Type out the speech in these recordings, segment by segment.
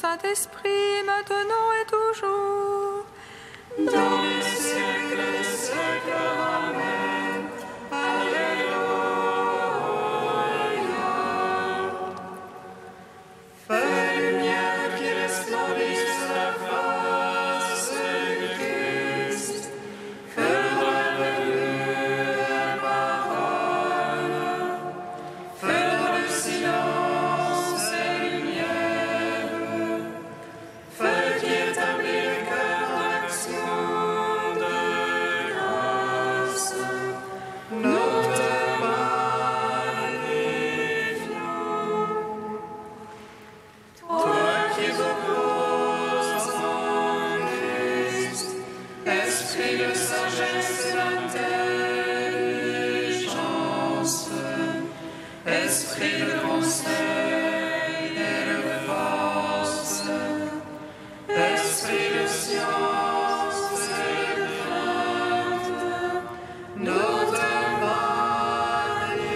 Saint-Esprit, maintenant et toujours. Dans les siècles des siècles. Amen. Alléluia. Fais lumière qui resplendisse la face du Christ. Fais dans le lieu la parole. Fais dans le silence et lumière. Fais qui établit le cœur d'action de grâce. Nous te magnifions. Toi qui opposes en Christ, esprit de sagesse et d'intelligence, esprit de conseil et de force, esprit de science et de crainte, nous te magnifions.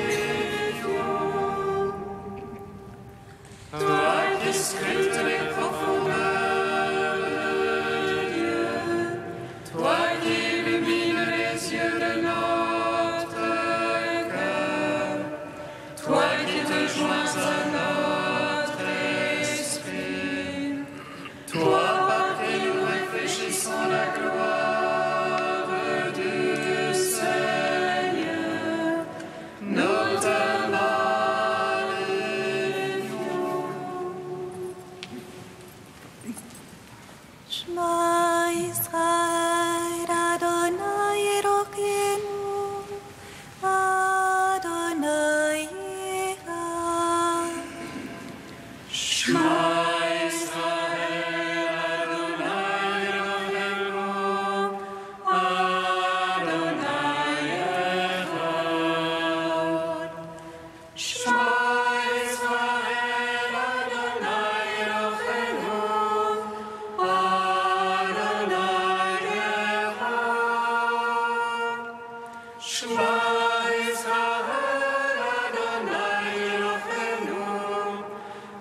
Toi qui scrutes les profondeurs de Dieu, toi qui illumines les yeux de notre cœur, toi qui te joins à notre esprit, toi par qui nous réfléchissons la gloire du Seigneur, nous te magnifions. Shema Yisrael, Adonai Elokeinu, Adonai Echad. Shema Yisrael, Adonai Eloheinu, Adonai Echad. Shema Yisrael, Adonai Eloheinu, Adonai Echad. Shema Yisrael, Adonai Eloheinu,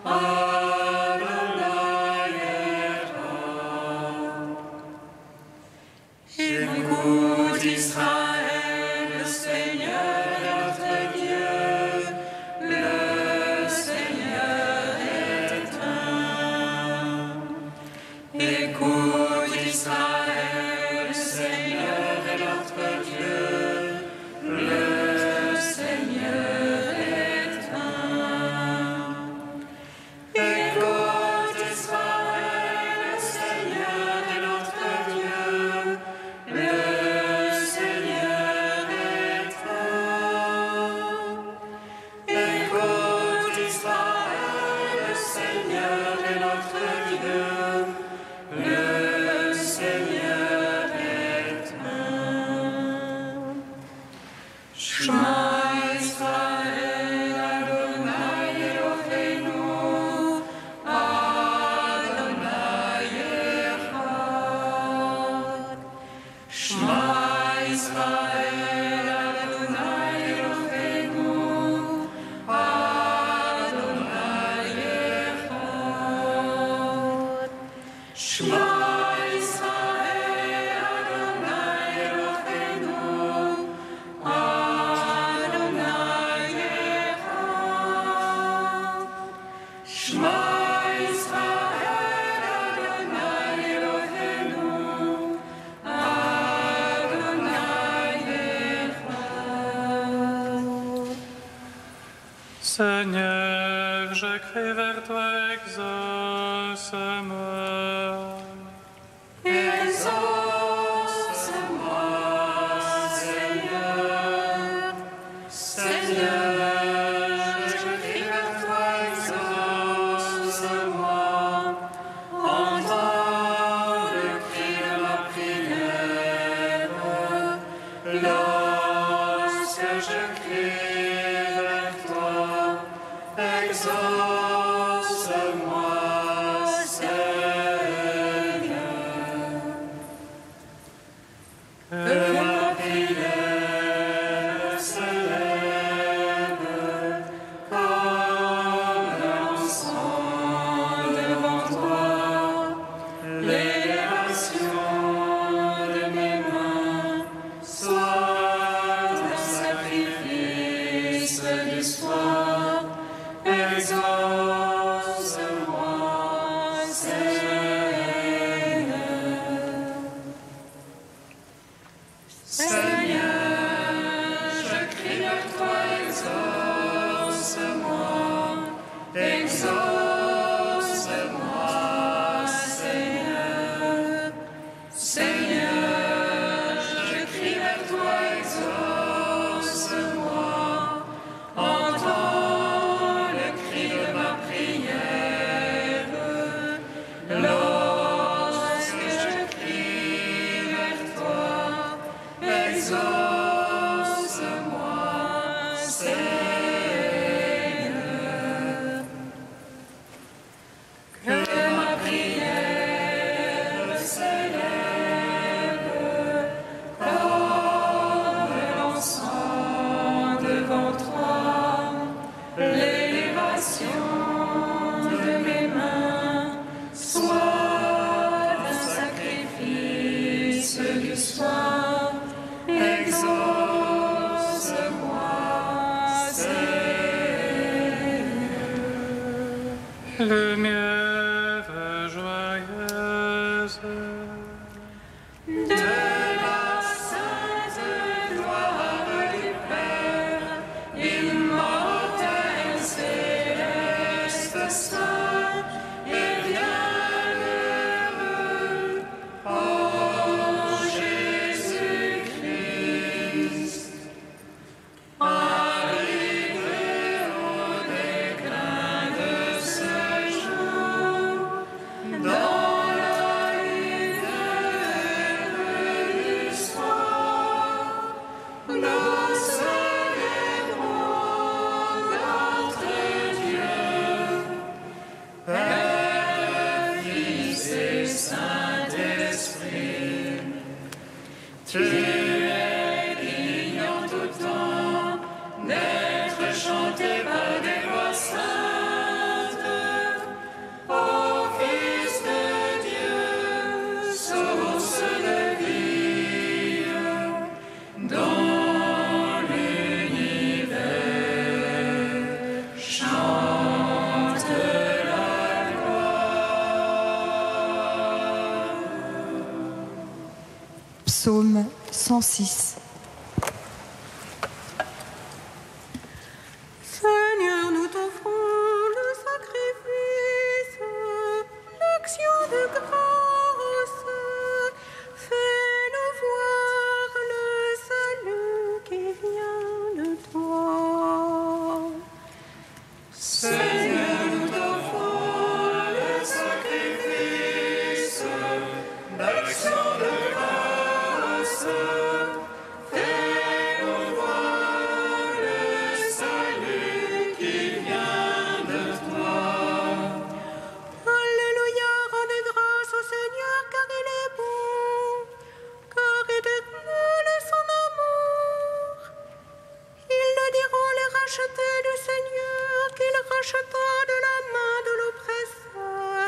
Adonai Echad. Écoute Israël, le Seigneur est notre Dieu, le Seigneur est un. Écoute Israël, le Seigneur est notre Dieu, le Seigneur est un. Écoute Israël, le Seigneur est notre Dieu, le Seigneur est un. Écoute Israël, le Seigneur est notre Dieu, le Seigneur est un. Shema Yisrael, Adonai Eloheinu, Adonai Echad. Shema Yisrael, Adonai Eloheinu, Adonai Echad. Shema Yisrael, Adonai Eloheinu, Adonai Echad. Shema Yisrael, Adonai Eloheinu, Adonai Echad. Seigneur, je crie vers toi, exauce-moi. Exauce-moi, Seigneur. Seigneur, je crie vers toi, exauce-moi. Entends le cri de ma prière. Lorsque je crie vers toi, exauce-moi, Seigneur. Que ma prière s'élève comme l'encens devant toi. Exauce-moi, Seigneur. Seigneur, je crie vers toi, exauce-moi, exauce-moi, Seigneur. Seigneur, je crie vers toi, exauce-moi, entends le cri de ma prière. Lorsque je crie vers toi, exauce-moi, Seigneur. Que ma prière s'élève comme l'encens devant toi, l'élévation de mes mains soit un sacrifice du soir. Exauce-moi, Seigneur. Lumière joyeuse, De la sainte gloire du Père, immortel, céleste, saint et bienheureux, ô Jésus-Christ, arrivé au déclin de ce jour, dans la lumière du soir, nous célébrons notre Dieu, Père, Fils et Saint-Esprit. Tu es digne en tout temps d'être chanté par des voix saintes. Ô Fils de Dieu, source de vie, dont l'univers chante la gloire. Psaume 106. Seigneur, nous t'offrons le sacrifice, l'action de grâce. Fais-nous voir le salut qui vient de toi. Seigneur, nous t'offrons le sacrifice, l'action de grâce. Fais-nous voir le salut qui vient de toi. Alléluia, rendez grâce au Seigneur car il est bon, car éternel est son amour. Ils le diront les rachetés du Seigneur, qu'il racheta de la main de l'oppresseur,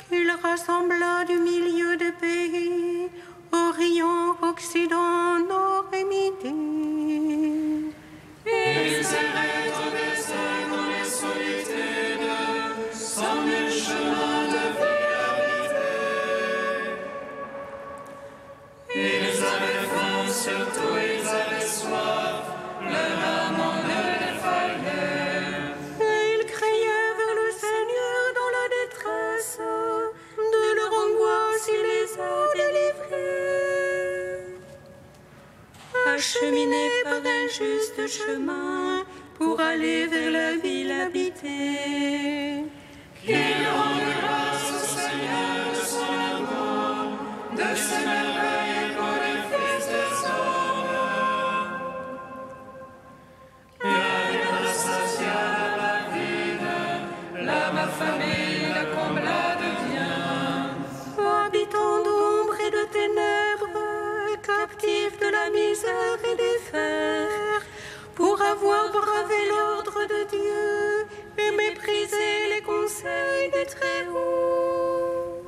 qu'il rassembla du milieu des pays, Orient, Occident, Nord et Midi. Ils erraient au désert dans les solitudes, sans nul chemin de vie habité. Ils avaient faim, surtout ils avaient soif, leur âme en eux défaillait. Et ils criaient vers le Seigneur dans la détresse, de leur angoisse il les a délivrés. Acheminés par un juste chemin pour aller vers la ville habitée. Qu'ils rendent grâce au Seigneur de son amour, de ses merveilles pour les fils des hommes. Il rassasia la vide, l'âme affamée, la combla de bien. Habitants d'ombre et de ténèbres, captifs de la misère et des fers, pour avoir bravé l'ordre de Dieu et méprisé les conseils des Très-Hauts.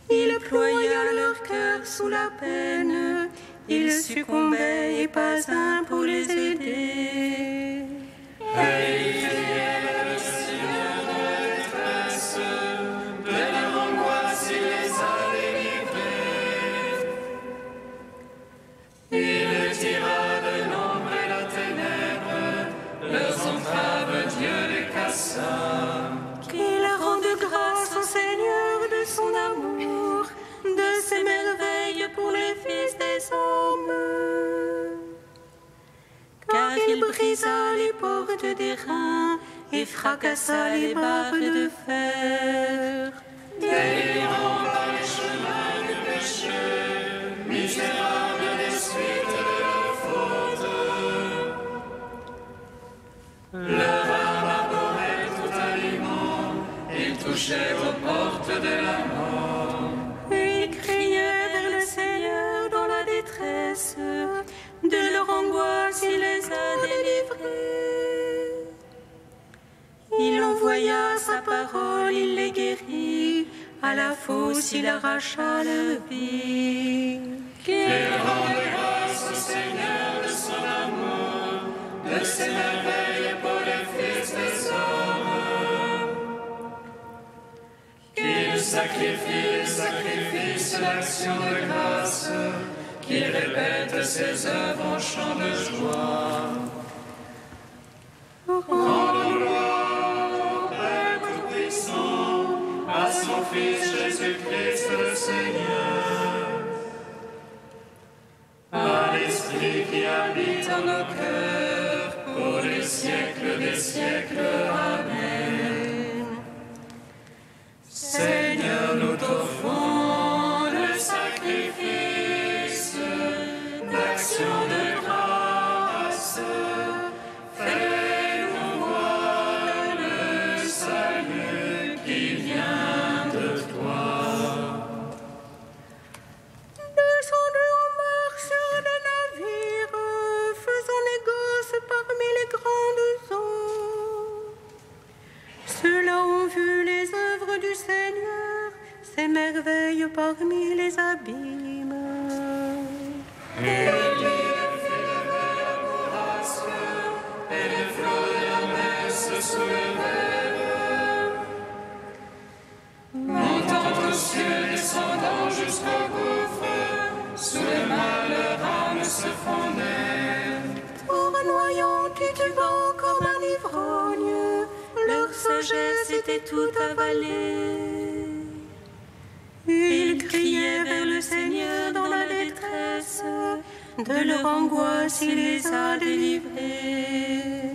Il ploya leur cœur sous la peine, ils succombaient et pas un pour les aider. Et il criait vers le Qu'il rende grâce au Seigneur de son amour, de ses merveilles pour les fils des hommes. Car il brisa les portes d'airain et fracassa les barres de fer. Délivrant par les chemins du péché, misérable des suites de la faute. Leur âme abhorrait tout aliment, ils touchaient aux portes de la mort. Ils criaient vers le Seigneur dans la détresse, de leur angoisse il les a délivrés. Il envoya sa parole, il les guérit, à la fosse il arracha leur vie. Qu'il rende grâce au Seigneur de son amour, de ses merveilles pour les fils des hommes. Qu'il sacrifie l'action de grâce, qu'il répète ses œuvres en chant de joie. Rendons gloire au Père Tout-Puissant, à son Fils Jésus-Christ le Seigneur, à l'Esprit qui habite en nos cœurs, pour les siècles des siècles. Amen. Seigneur, nous t'offrons le sacrifice d'action de grâce. Fais-nous voir le salut qui vient de toi. Descendons en mer sur le navire, faisons négoce parmi les grandes eaux. Ceux-là ont vu les œuvres du Seigneur, ses merveilles parmi les abîmes. Et lui a fait lever la bourrasque, et les flots de la mer se soulevèrent. Montant aux cieux, descendant jusqu'au gouffre, sous le mal leur âme se fondait. Tournoyant, titubant comme un ivrogne, leur sagesse était toute avalée. Ils criaient vers le Seigneur dans la détresse, de leur angoisse il les a délivrés.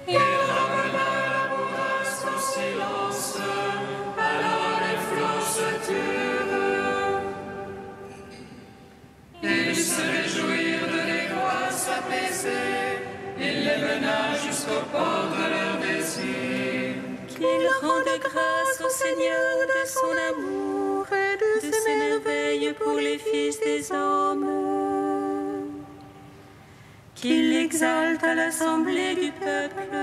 Il ramena la bourrasque au silence, alors les flots se turent. Ils se réjouirent de les voir s'apaiser, il les mena jusqu'au port de leur désir. Qu'il rende grâce au Seigneur de son amour et de ses merveilles pour les fils des hommes. Qu'il exalte à l'assemblée du peuple,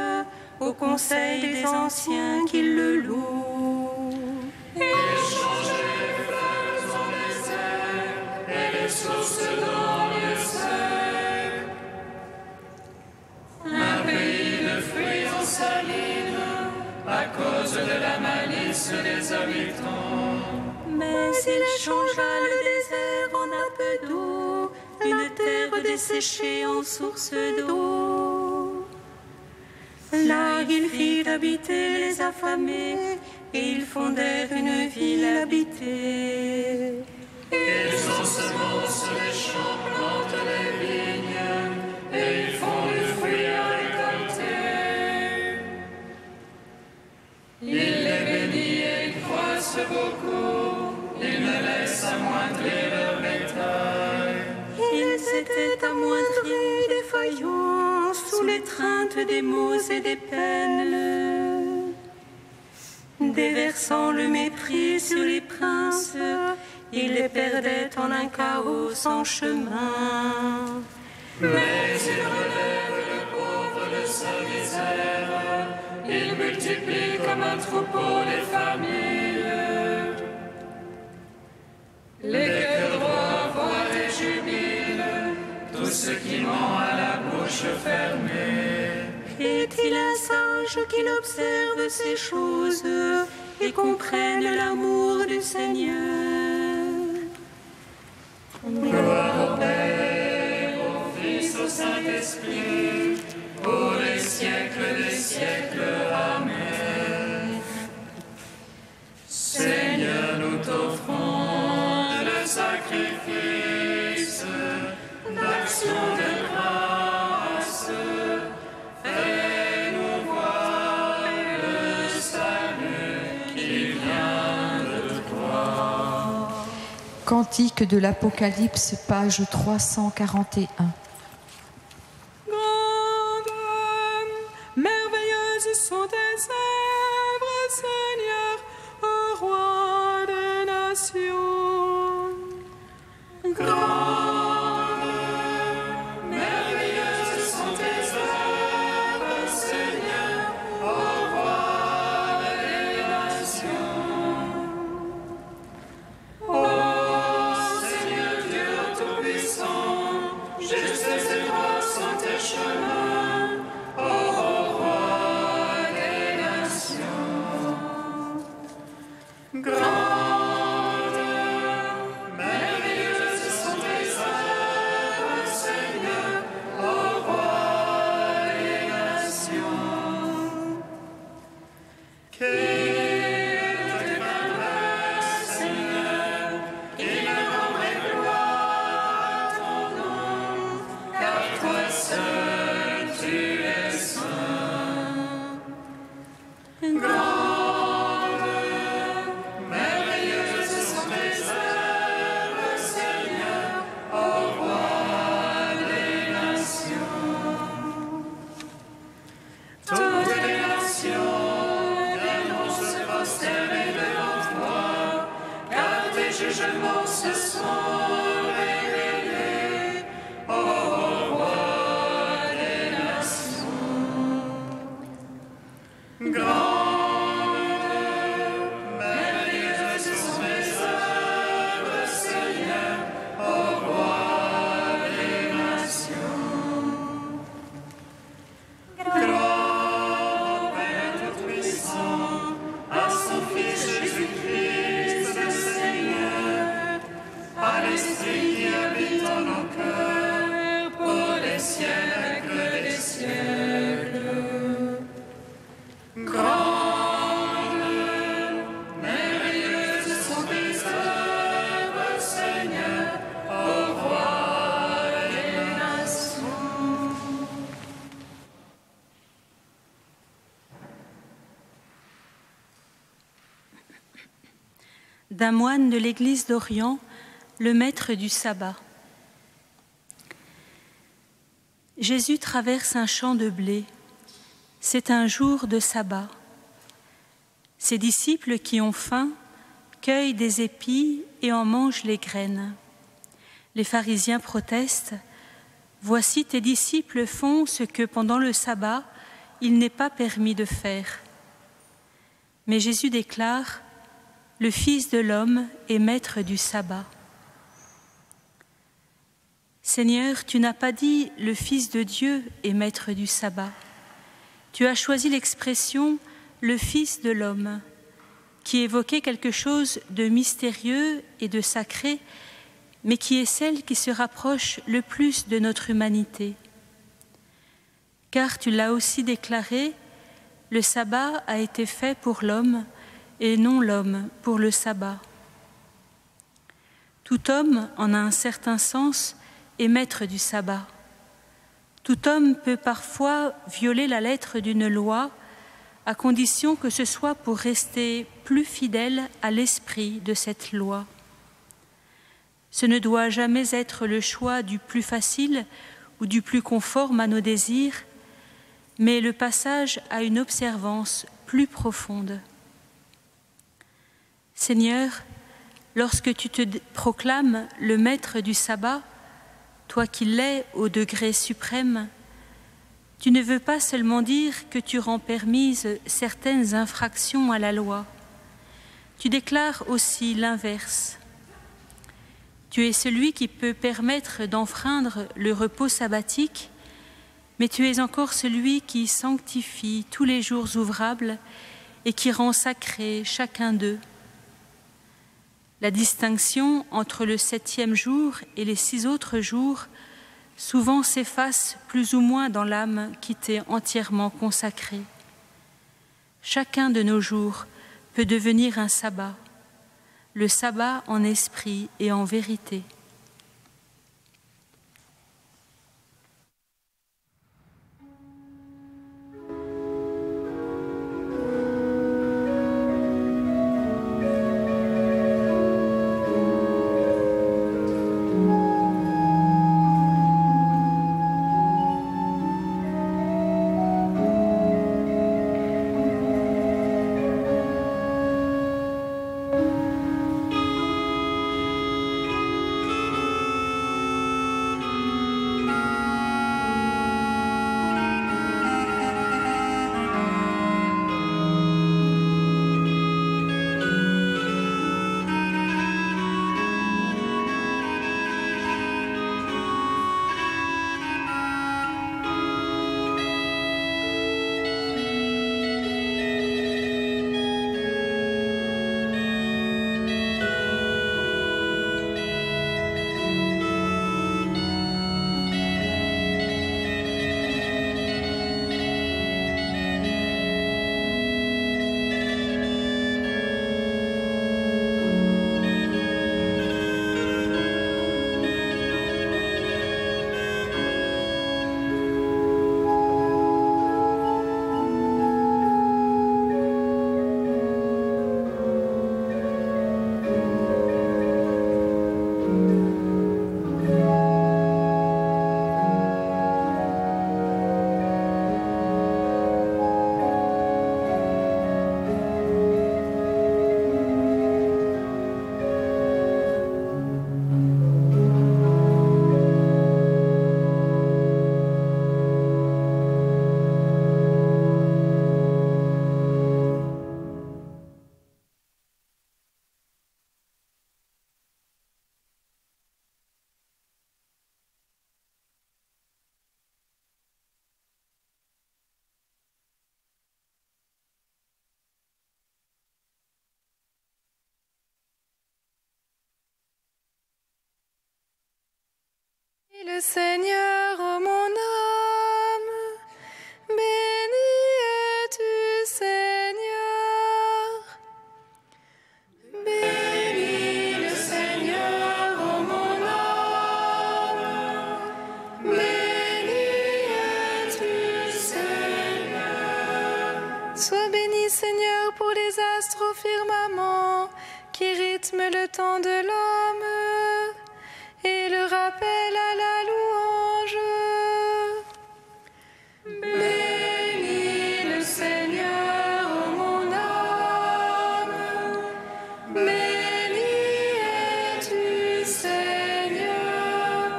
au conseil des anciens qu'il le loue. Il changeait les fleuves en désert et les sources d'eau en lieu sec. Un pays de fruits en saline à cause de la malice des habitants. Mais il changea le désert en nappe d'eau, une terre desséchée en source d'eau. Là il fit habiter les affamés, et ils fondèrent une ville habitée. Ils ensemencent les champs, plantent les vignes, et ils font du fruit à récolter. Il les bénit et ils croissent beaucoup, ils ne laissent amoindrir leur bétail. Ils étaient amoindris, défaillants, sous l'étreinte des maux et des peines. Déversant le mépris sur les princes, il les perdait en un chaos sans chemin. Mais il relève le pauvre de sa misère, il multiplie comme un troupeau les familles. Les cœurs droits voient et jubilent, tous ceux qui mentent à la bouche fermée. Est-il un sage qu'il observe ces choses et comprenne l'amour du Seigneur? Gloire au Père, au Fils, au Saint-Esprit, pour les siècles des siècles. Amen. Cantique de l'Apocalypse, page 341. Grandes, merveilleuses sont tes œuvres, Seigneur, ô roi des nations. Grandes, merveilleuses sont tes œuvres, Seigneur, ô roi des nations. Ô Seigneur Dieu Tout-Puissant, justes et droits sont tes chemins, ô roi des nations. Grandes, merveilleuses sont tes œuvres, Seigneur, ô roi des nations. Qu'il te craindra, Seigneur, qu'il rendrait gloire à ton nom, car toi seul tu es saint. Grandes, merveilleuses sont tes œuvres, Seigneur, ô roi des nations. Toutes les nations viendront se prosterner devant toi, car tes jugements se sont révélés, ô roi des nations. Grandes, merveilleuses sont tes œuvres, Seigneur, ô roi des nations. Grand Père Tout-Puissant, à son Fils Jésus-Christ, le Seigneur, à l'Esprit qui habite en nos cœurs, pour les siècles des siècles. Grandes, merveilleuses sont tes œuvres, Seigneur, ô roi des nations. D'un moine de l'Église d'Orient, le maître du sabbat. Jésus traverse un champ de blé. C'est un jour de sabbat. Ses disciples qui ont faim cueillent des épis et en mangent les graines. Les pharisiens protestent. « Voici tes disciples font ce que pendant le sabbat, il n'est pas permis de faire. » Mais Jésus déclare « Le Fils de l'homme est maître du sabbat. » Seigneur, tu n'as pas dit « Le Fils de Dieu est maître du sabbat ». Tu as choisi l'expression « le Fils de l'homme », qui évoquait quelque chose de mystérieux et de sacré, mais qui est celle qui se rapproche le plus de notre humanité. Car tu l'as aussi déclaré, le sabbat a été fait pour l'homme et non l'homme pour le sabbat. Tout homme, en un certain sens, est maître du sabbat. Tout homme peut parfois violer la lettre d'une loi à condition que ce soit pour rester plus fidèle à l'esprit de cette loi. Ce ne doit jamais être le choix du plus facile ou du plus conforme à nos désirs, mais le passage à une observance plus profonde. Seigneur, lorsque tu te proclames le maître du sabbat, toi qui l'es au degré suprême, tu ne veux pas seulement dire que tu rends permises certaines infractions à la loi, tu déclares aussi l'inverse. Tu es celui qui peut permettre d'enfreindre le repos sabbatique, mais tu es encore celui qui sanctifie tous les jours ouvrables et qui rend sacré chacun d'eux. La distinction entre le 7e jour et les 6 autres jours souvent s'efface plus ou moins dans l'âme qui t'est entièrement consacrée. Chacun de nos jours peut devenir un sabbat, le sabbat en esprit et en vérité. Le Seigneur, ô mon âme, béni es-tu, Seigneur. Bénis le Seigneur, ô mon âme, béni es-tu, Seigneur. Sois béni, Seigneur, pour les astres au firmament qui rythment le temps de l'homme et le rappel à la louange. Bénis le Seigneur, ô mon âme, béni es-tu, Seigneur.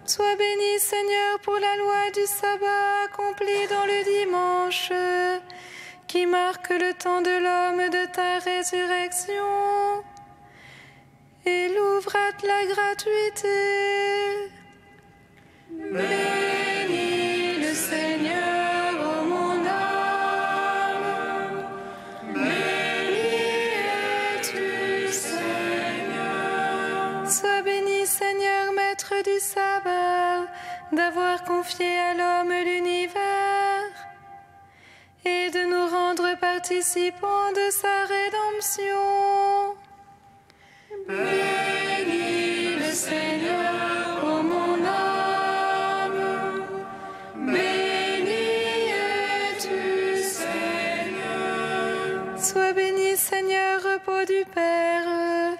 Sois béni, Seigneur, pour la loi du sabbat accomplie dans le dimanche, qui marque le temps de l'homme de ta résurrection et l'ouvrate la gratuité. Bénis le Seigneur, ô mon âme, béni es-tu, Seigneur. Sois béni, Seigneur, maître du sabbat, d'avoir confié à l'homme l'univers et de nous rendre participants de sa rédemption. Bénis le Seigneur, ô mon âme, béni es-tu, Seigneur. Sois béni, Seigneur, repos du Père,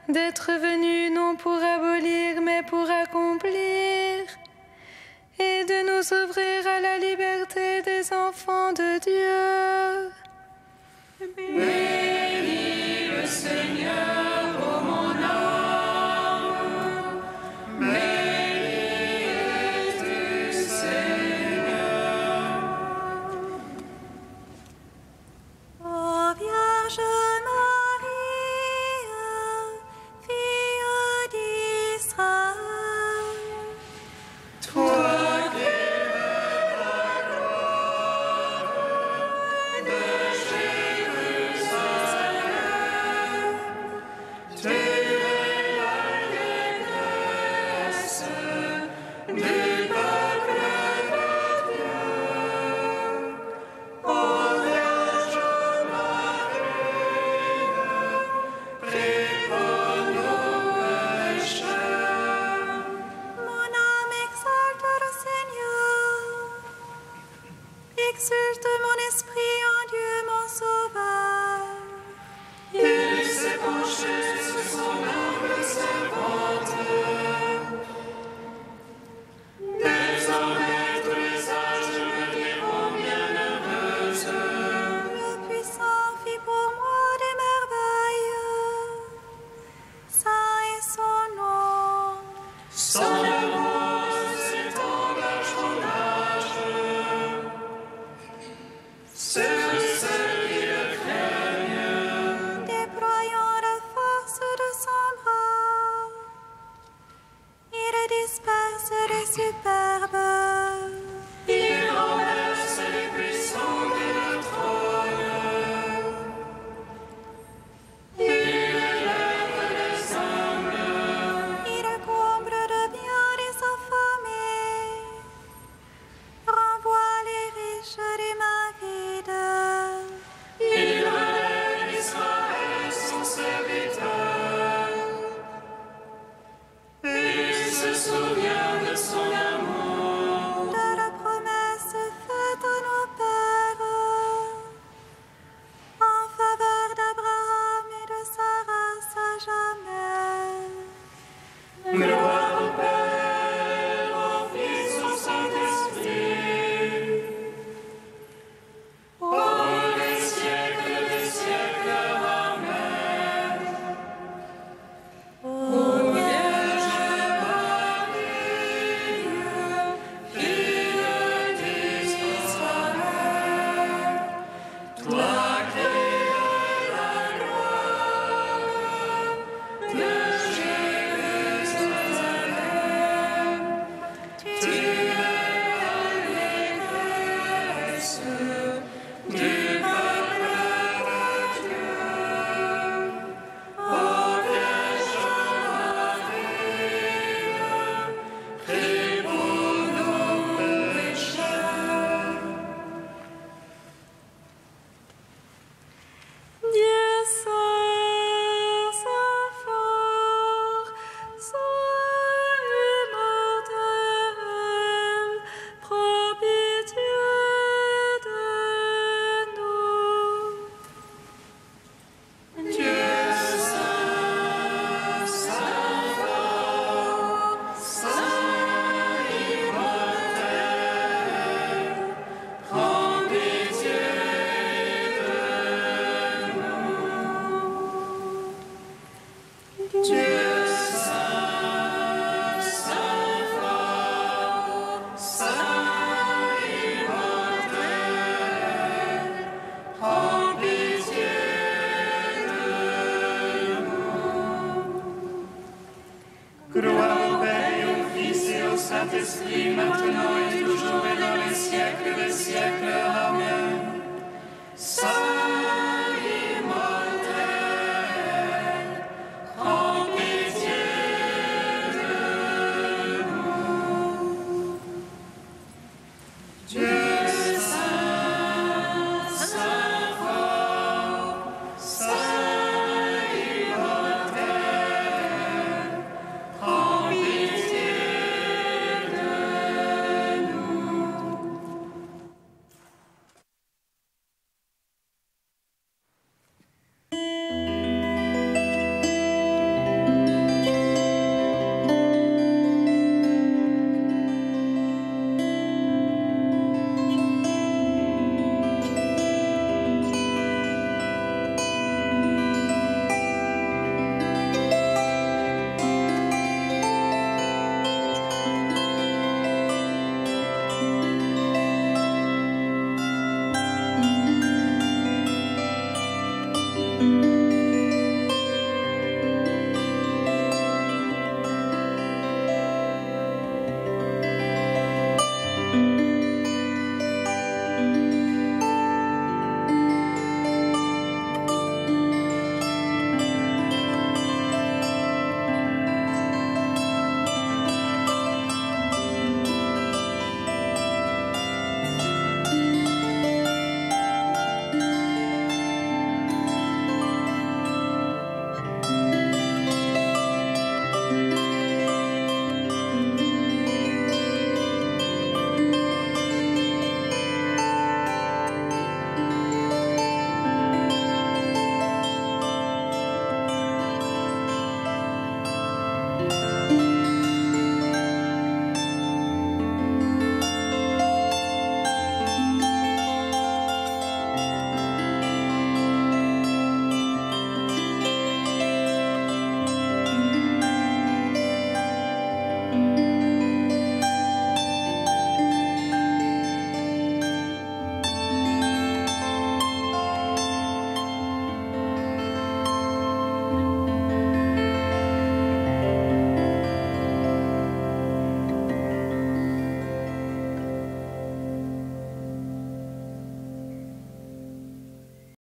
d'être venu non pour abolir, mais pour accomplir, et de nous ouvrir à la liberté des enfants de Dieu. Bénis le Seigneur, ô mon âme, béni es-tu, Seigneur. Ô Vierge Marie, fille d'Israël, Toi mon âme exalte le Seigneur, exulte mon esprit en Dieu mon Sauveur. Il s'est penché sur son humble servante. Désormais tous les âges me diront bienheureuse. Le puissant fit pour moi des merveilles, saint est son nom. Son amour s'étend d'âge en âge. Ceux qui le craignent, Déployant la force de son bras, il disperse les superbes. il renverse les puissants de leur trône. Il élève les humbles. Il comble de bien les affamés, renvoie les riches des mains vides. Il relève Israël, son serviteur. Il se souvient de son amour. De la promesse faite à nos pères, en faveur d'Abraham et de sa race à jamais. Gloire au Père, au Fils, au Saint-Esprit. Pour les siècles des siècles. Amen. Ô Vierge Marie, fille d'Israël, toi qui es la gloire de Jérusalem, tu es l'allégresse du peuple de Dieu. Ô Vierge Marie, Saint-Esprit, maintenant et toujours et dans les siècles des siècles. Amen.